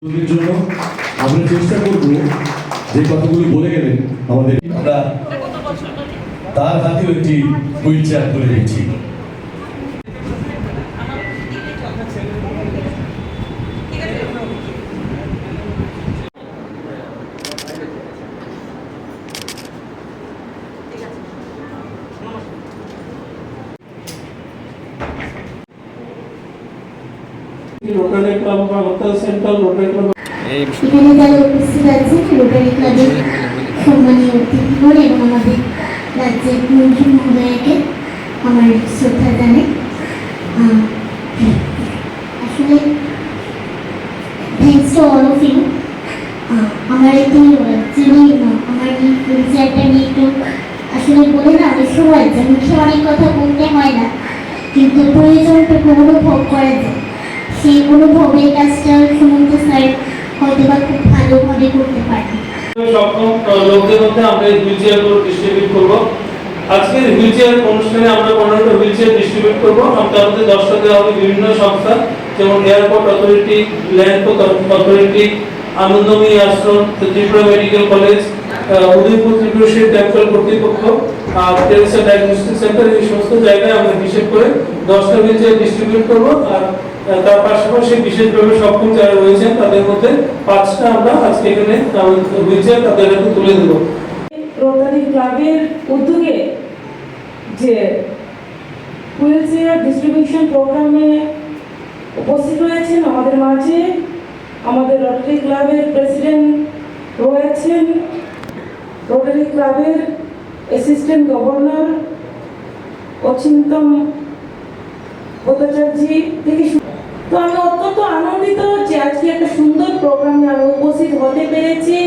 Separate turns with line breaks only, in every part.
জন্য আমরা চেষ্টা করব যে কথাগুলো বলে গেলেন আমাদের আমরা তার হাতেও একটি হুইল চেয়ার তুলে দিচ্ছি।
রোটারি ক্লাব বাগতা সেন্ট্রাল রোটারি ক্লাব
এখানে যারা উপস্থিত আছেন রোটারি ক্লাবের সম্মানীয় অতিথিগণ এবং আমাদের রাজ্যের মন্ত্রী মহোদয়কে আমার শ্রদ্ধা জানাই। আসলে thanks to all of you. আমার যিনি আমার এই হুইল চেয়ারটা নিয়ে একটু আসলে বলে না অনেক সময় যে মুখে অনেক কথা বলতে হয় না, কিন্তু প্রয়োজনটুকু অনুভব করা যায়। সেই অনুভবের কাজটা সুমন্ত স্যার হয়তো বা খুব ভালোভাবে করতে পারেন।
সক্ষম লোকদের মধ্যে আমরা এই হুইল চেয়ারগুলো ডিস্ট্রিবিউট করব। আজকের হুইল চেয়ার অনুষ্ঠানে আমরা 15টা হুইল চেয়ার ডিস্ট্রিবিউট করব। তার মধ্যে 10টা দেওয়া হবে বিভিন্ন সংস্থা, যেমন airport authority, land authority, Anandamayi Ashram, Tripura medical college, Udaipur Tripura temple কর্তৃপক্ষ, টেরেসা ডায়াগনস্টিক সেন্টার, এই সমস্ত জায়গায় আমরা হিসেব করে 10টা হুইল চেয়ার ডিস্ট্রিবিউট করব। আর তার পাশাপাশি বিশেষভাবে সক্ষম যারা রয়েছেন তাদের মধ্যে 5টা আমরা আজকে এখানে হুইল চেয়ার তাদের হাতে তুলে দেব।
রোটারি ক্লাবের উদ্যোগে যে হুইল চেয়ার ডিস্ট্রিবিউশন প্রোগ্রামে উপস্থিত রয়েছেন আমাদের মাঝে আমাদের রোটারি ক্লাবের প্রেসিডেন্ট রয়েছেন, রোটারি ক্লাবের অ্যাসিস্ট্যান্ট গভর্নর অচিন্তম ভট্টাচার্য থেকে। তো আমি অত্যন্ত আনন্দিত যে আজকে একটা সুন্দর প্রোগ্রামে আমি উপস্থিত হতে পেরেছি।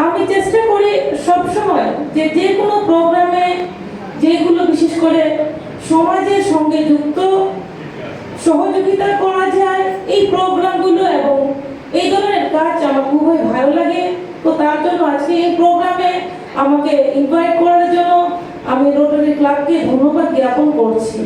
আমি চেষ্টা করি সবসময় যে কোনো প্রোগ্রামে যেগুলো বিশেষ করে সমাজের সঙ্গে যুক্ত সহযোগিতা করা যায় এই প্রোগ্রামগুলো, এবং এই ধরনের কাজ আমার খুবই ভালো লাগে। তো তার জন্য আজকে এই প্রোগ্রামে আমাকে ইনভাইট করার জন্য আমি রোটারি ক্লাবকে ধন্যবাদ জ্ঞাপন করছি।